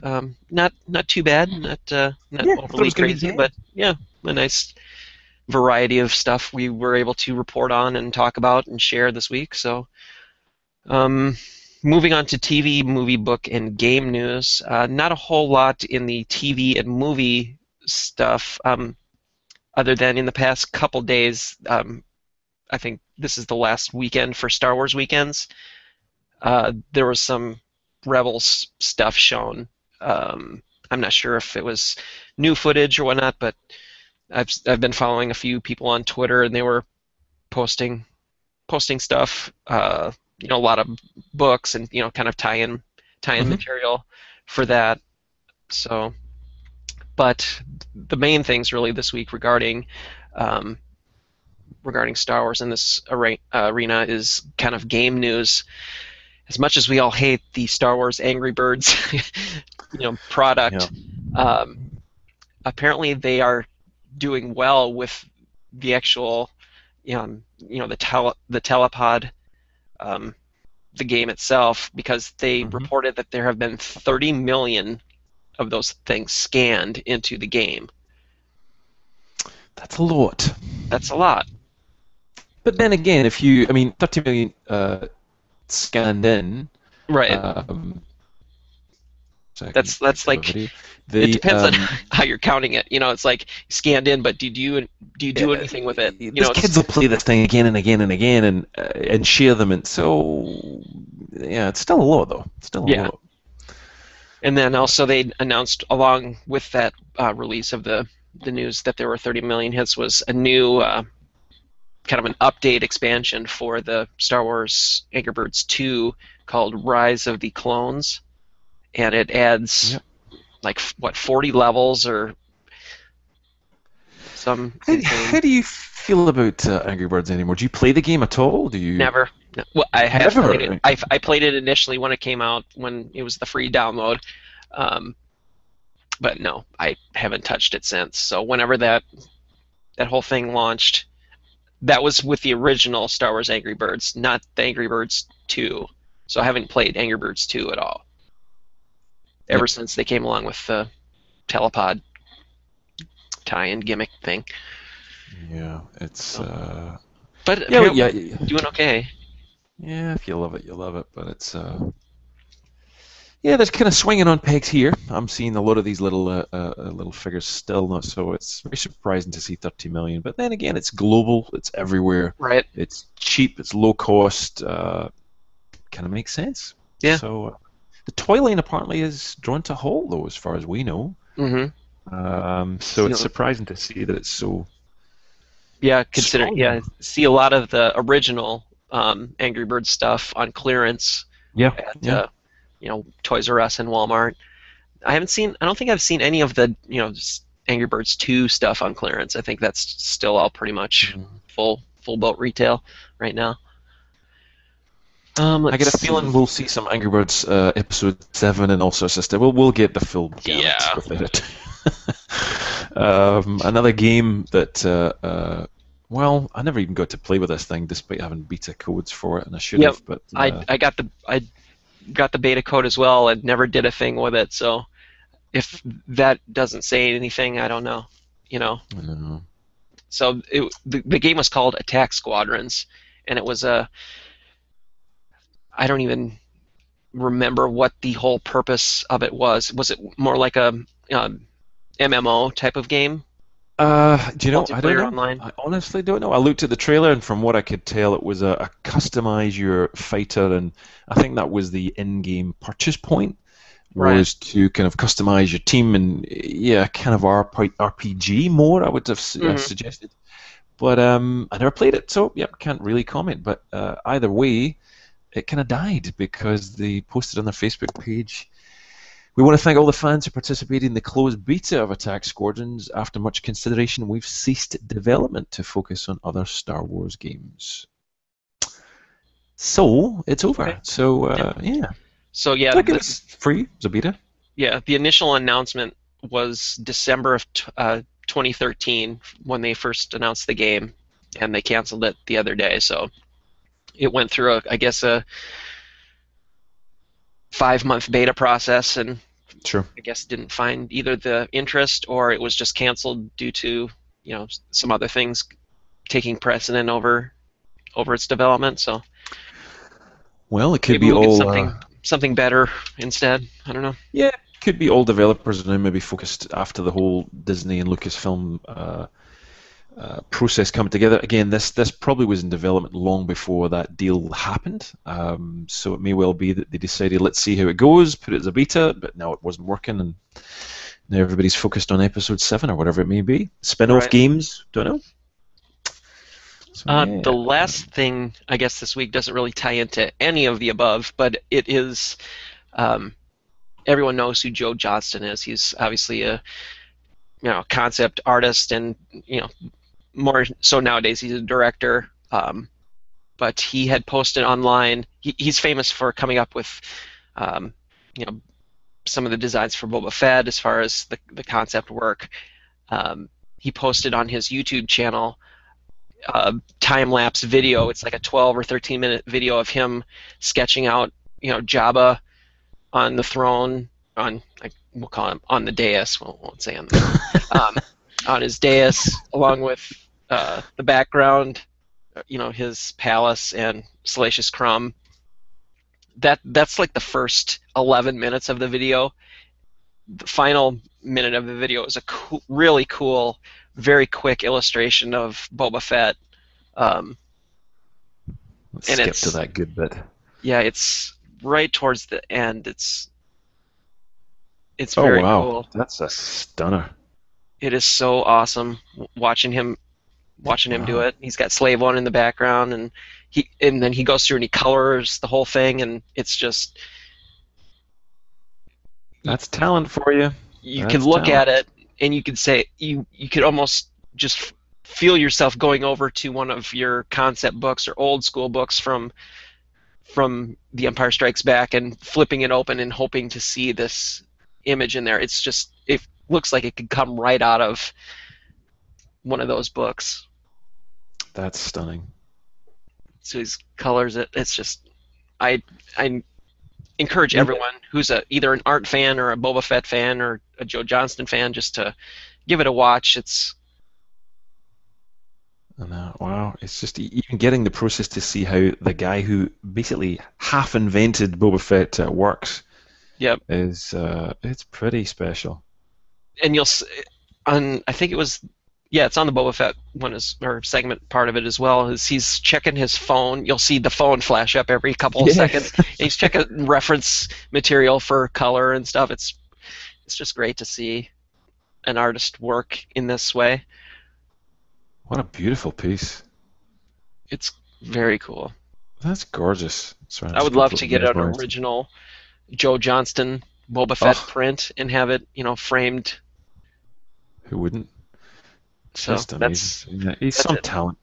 Not too bad. Not Yeah, I thought it overly was going to be crazy, good. but yeah, a nice variety of stuff we were able to report on and talk about and share this week. So, um, moving on to TV, movie, book, and game news. Not a whole lot in the TV and movie stuff, other than in the past couple days. I think this is the last weekend for Star Wars weekends. There was some Rebels stuff shown. I'm not sure if it was new footage or whatnot, but I've been following a few people on Twitter, and they were posting stuff. A lot of books and kind of tie-in Hmm. material for that. So, but the main things really this week um, regarding Star Wars in this arena is kind of game news. As much as we all hate the Star Wars Angry Birds, Yeah. product, um, apparently they are doing well with the actual, the telepod, um, the game itself, because they Hmm. reported that there have been 30 million of those things scanned into the game. That's a lot. That's a lot, But then again, if you, I mean, 30 million scanned in. right? Um, second, That's picked up a like video. it The depends on how you're counting it. It's like scanned in, but do you do uh, anything with it? these kids will play this thing again and again and again and share them, and so yeah, it's still a lot though. It's still a Yeah. lot. And then also they announced along with that release of the news that there were 30 million hits was a new kind of an update expansion for the Star Wars Angry Birds 2 called Rise of the Clones, and it adds Yep. like 40 levels or some How insane. do you feel about Angry Birds anymore? Do you play the game at all? Do you Never. No. Well, I have played it. never? I played it initially when it came out, when it was the free download. Um, but no, I haven't touched it since. So whenever that whole thing launched, that was with the original Star Wars Angry Birds, not the Angry Birds 2. So I haven't played Angry Birds 2 at all ever Yep. since they came along with the telepod tie-in gimmick thing. Yeah, it's So, but yeah, apparently yeah, doing okay. yeah. If you love it, you love it. But it's yeah, they're kind of swinging on pegs here. I'm seeing a lot of these little figures still not so. It's very surprising to see 30 million. But then again, it's global. It's everywhere. Right. It's cheap. It's low cost. Kind of makes sense. Yeah. So the toy line apparently is drawn to a halt, though, as far as we know. Mm-hmm. So it's surprising to see that it's so Yeah, strong. see a lot of the original Angry Birds stuff on clearance Yeah, at yeah. Toys R Us and Walmart. I don't think I've seen any of the Angry Birds 2 stuff on clearance. I think that's still all pretty much Mm. full boat retail right now. I Let's get a see. feeling we'll see some Angry Birds episode 7 and all sorts of stuff. We'll get the full gamut Yeah. within it. Another game that well, I never even got to play with this thing despite having beta codes for it, and I should Yep. have. But I got the beta code as well and never did a thing with it. So if that doesn't say anything, I don't know. I don't know. So the game was called Attack Squadrons, and it was a I don't even remember what the whole purpose of it was. Was it more like a MMO type of game, Do you know? I don't multiplayer know. online? I honestly don't know. I looked at the trailer, and from what I could tell, it was a customize your fighter, and I think that was the in-game purchase point, Right. was to kind of customize your team, and yeah, kind of RPG more, I would have Hmm. suggested. But I never played it, so yeah, can't really comment. But either way, it kind of died because they posted on their Facebook page. We want to thank all the fans who participated in the closed beta of Attack Squadrons. After much consideration, we've ceased development to focus on other Star Wars games. So it's Okay. over. So Yeah. yeah, So yeah, like it was free. It was a beta. the initial announcement was December of 2013 when they first announced the game, and they canceled it the other day. So it went through I guess a 5-month beta process, and Sure. I guess didn't find either the interest or it was just canceled due to some other things taking precedent over its development. So Well, it could maybe be we'll get all. something better instead. I don't know. Yeah, could be all developers are now maybe focused after the whole Disney and Lucasfilm process coming together. Again, this probably was in development long before that deal happened. So it may well be that they decided, let's see how it goes, put it as a beta, but now it wasn't working, and now everybody's focused on episode 7 or whatever it may be. Spin-off Right. games, don't know. So The yeah, last thing I guess this week doesn't really tie into any of the above, but it is. Um, Everyone knows who Joe Johnston is. He's obviously a concept artist, and more so nowadays he's a director. But he had posted online. He's famous for coming up with, um, you know, some of the designs for Boba Fett as far as the concept work. He posted on his YouTube channel time lapse video. It's like a 12 or 13-minute video of him sketching out, Jabba on the throne, on, like, we'll call him on the dais. We won't say on the throne. On his dais, along with the background, his palace and Salacious Crumb. That's like the first 11 minutes of the video. The final minute of the video is a really cool, very quick illustration of Boba Fett. Um, let's and skip to it's that good bit. Yeah, it's right towards the end. It's Oh very wow, cool. that's a stunner. It is so awesome watching him do Wow, it. He's got Slave One in the background, and then he goes through and he colors the whole thing, and it's just you, that's talent for you. you can That's look talent. at it and you could say you could almost just feel yourself going over to one of your concept books or old school books from The Empire Strikes Back and flipping it open and hoping to see this image in there. It looks like it could come right out of one of those books. That's stunning. So he colors it. It's just I encourage Yeah, everyone who's either an art fan or a Boba Fett fan or a Joe Johnston fan just to give it a watch. It's wow, it's just even getting the process to see how the guy who basically half invented Boba Fett works Yep. is it's pretty special. And on I think it was it's on the Boba Fett one or segment part of it as well. Is he's checking his phone. You'll see the phone flash up every couple of seconds. Yes. And he's checking reference material for color and stuff. It's just great to see an artist work in this way. What a beautiful piece. It's very cool. That's gorgeous. Sorry, I'm I just would love to completely get an mesmerized. original Joe Johnston Boba Fett Oh, print and have it, framed. who wouldn't? So Just amazing. that's Yeah, he's that's some it. talent.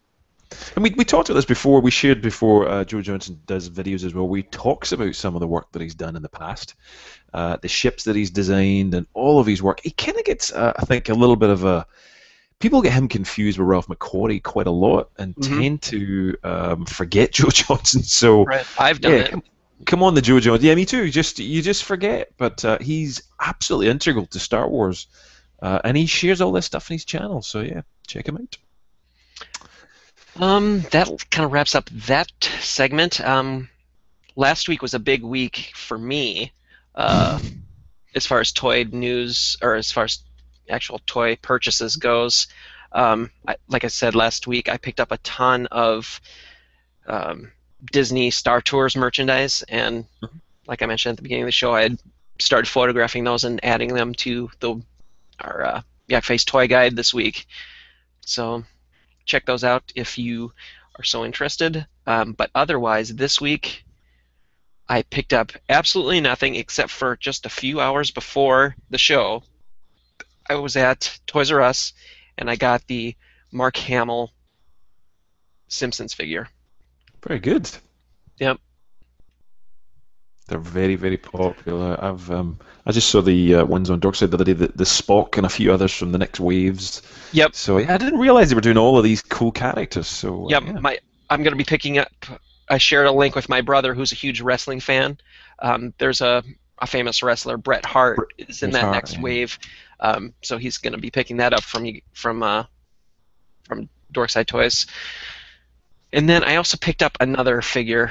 And we talked about this before. We shared before. Joe Johnson does videos as well. We talks about some of the work that he's done in the past, the ships that he's designed, and all of his work. He kind of gets, I think, a little bit of a. People get him confused with Ralph McQuarrie quite a lot, and Hmm. tend to forget Joe Johnson. So Right. I've done yeah, it. come on, the Joe Johnson. Yeah, me too. You just forget, but he's absolutely integral to Star Wars, and he shares all this stuff on his channel. So yeah, check him out. That kind of wraps up that segment. Last week was a big week for me, uh, as far as toy news or as far as actual toy purchases goes. Like I said last week, I picked up a ton of um, Disney Star Tours merchandise, and like I mentioned at the beginning of the show, I had started photographing those and adding them to our Yakface toy guide this week. So check those out if you are so interested. But otherwise, this week I picked up absolutely nothing except for just a few hours before the show. I was at Toys R Us and I got the Mark Hamill Simpsons figure. Very good. Yep. They're very, very popular. I just saw the ones on Dorkside the other day, the Spock and a few others from the next waves. Yep. So yeah, I didn't realize they were doing all of these cool characters. So Yep. yeah. I'm going to be picking up. I shared a link with my brother, who's a huge wrestling fan. There's a famous wrestler, Bret Hart, is in Bret that Hart, next yeah. wave. So he's going to be picking that up from Dorkside Toys. And then I also picked up another figure.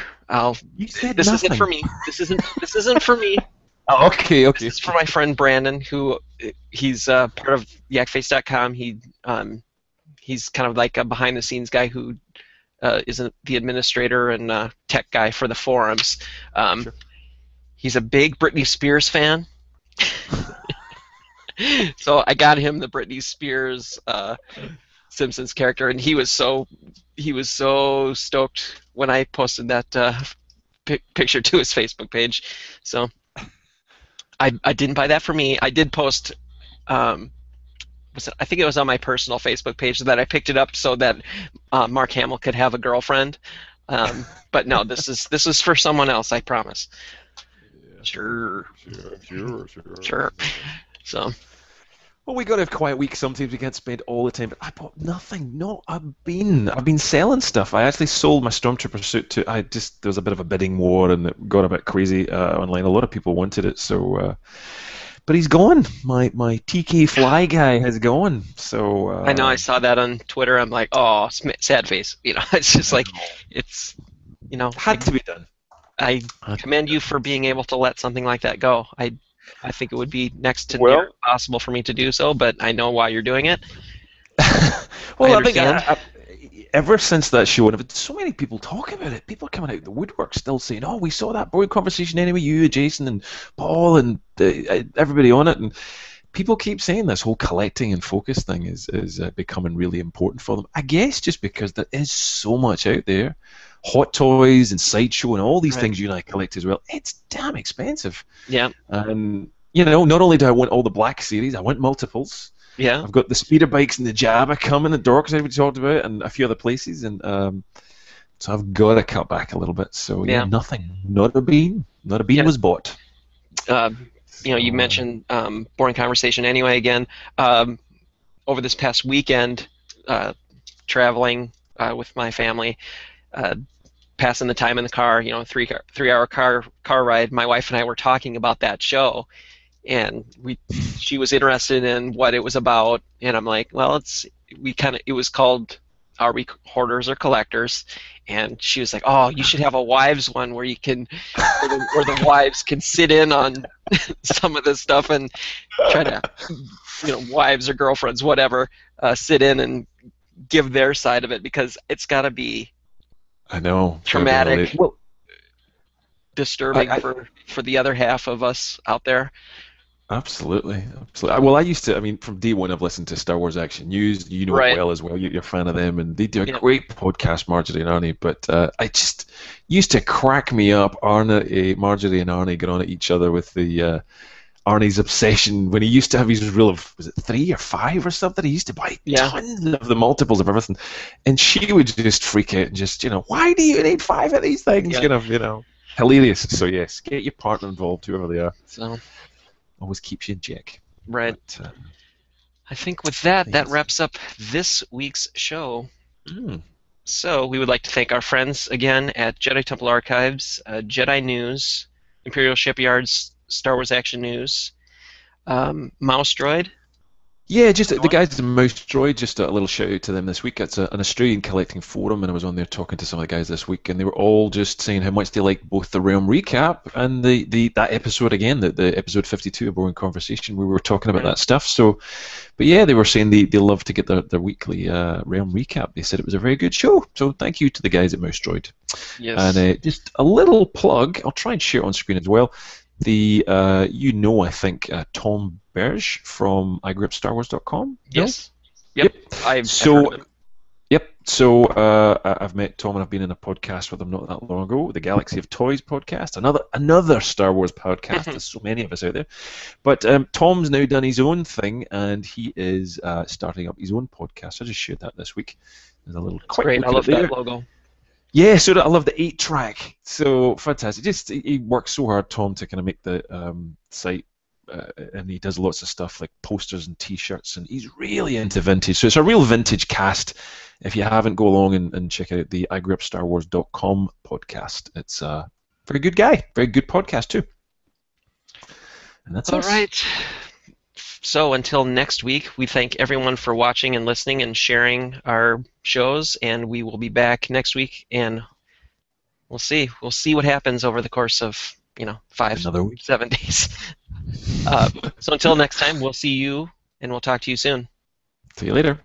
You said This nothing. isn't for me. This isn't for me. Oh, okay, okay. This is for my friend Brandon, who he's part of Yakface.com. He's kind of like a behind-the-scenes guy who isn't the administrator and tech guy for the forums. Sure. He's a big Britney Spears fan, so I got him the Britney Spears Simpsons character, and he was so stoked when I posted that picture to his Facebook page. So I didn't buy that for me. I did post. I think it was on my personal Facebook page that I picked it up so that Mark Hamill could have a girlfriend. But no, this is for someone else. I promise. Yeah. Sure. Sure. So. Well, we got to have quiet weeks. Sometimes we can't spend all the time. But I bought nothing. No, I've been selling stuff. I actually sold my Stormtrooper suit to. There was a bit of a bidding war and it got a bit crazy online. A lot of people wanted it, so. But he's gone. My TK Fly guy has gone. So. I know. I saw that on Twitter. I'm like, oh, sad face. It's just like, it's, had to be done. I commend you for being able to let something like that go. I think it would be next to Well- near impossible for me to do so, but I know why you're doing it. Well, I I think understand. ever since that show, and I've had so many people talk about it, people are coming out of the woodwork still saying, "Oh, we saw that board conversation anyway. You, Jason, and Paul, and everybody on it." And people keep saying this whole collecting and focus thing is becoming really important for them. I guess just because there is so much out there, Hot Toys and Sideshow and all these Right. things you and I collect as well. It's damn expensive. Yeah, And not only do I want all the Black series, I want multiples. yeah, I've got the speeder bikes and the Jabba coming, the Dorks we talked about, and a few other places, and so I've got to cut back a little bit. So Yeah. nothing, not a bean Yeah. was bought. you mentioned boring conversation anyway. Again, over this past weekend, traveling with my family, passing the time in the car, 3 hour car ride. My wife and I were talking about that show, and she was interested in what it was about, and I'm like, well, it was called Are We Hoarders or Collectors? And she was like, oh, you should have a wives one where where the wives can sit in on some of this stuff and try to, wives or girlfriends, whatever, sit in and give their side of it, because it's got to be I know. traumatic, Well, disturbing I- for the other half of us out there. absolutely. Well, I used to. I mean, from day one, I've listened to Star Wars Action News. You know Right. it well as well. You're a fan of them, and they do a Yeah. great podcast, Marjorie and Arnie. But I just used to crack me up. Marjorie and Arnie get on at each other with the Arnie's obsession when he used to have his rule of, was it 3 or 5 or something? He used to buy Yeah. tons of the multiples of everything, and she would just freak out and just, why do you need 5 of these things? Yeah. Hilarious. So yes, get your partner involved, whoever they are. So, Always keeps you in check. right. But, I think with that Yes. wraps up this week's show. mm, So we would like to thank our friends again at Jedi Temple Archives, Jedi News, Imperial Shipyards, Star Wars Action News, Mouse Droid, Yeah, just the going? guys at Mouse Droid, just a little shout out to them this week. It's an Australian collecting forum, and I was on there talking to some of the guys this week, and they were all just saying how much they like both the Realm recap and the that episode again, the episode 52 of Boring Conversation, where we were talking about Right. that stuff. So, but yeah, they were saying they love to get their weekly Realm recap. They said it was a very good show. So thank you to the guys at Mouse Droid. And Yes. just a little plug, I'll try and share it on screen as well. I think Tom Berge from iGripStarWars.com. No? Yes. Yep. Yep. I've heard of So him. yep. So I've met Tom and I've been in a podcast with him not that long ago, the Galaxy of Toys podcast, another Star Wars podcast. There's so many of us out there. But Tom's now done his own thing and he is starting up his own podcast. I just shared that this week. There's a little That's quick great. I look at it love that there. logo. Yeah, so I love the 8-track. So fantastic. Just he works so hard, Tom, to kind of make the site, and he does lots of stuff like posters and T-shirts, and he's really into vintage. So it's a real vintage cast. If you haven't, go along and check out the iGripStarWars.com podcast. It's a very good guy, very good podcast too. And that's All us. right. So until next week, we thank everyone for watching and listening and sharing our shows, and we will be back next week, and we'll see. We'll see what happens over the course of, 5, Another week. 7 days. So until next time, we'll see you, and we'll talk to you soon. See you later.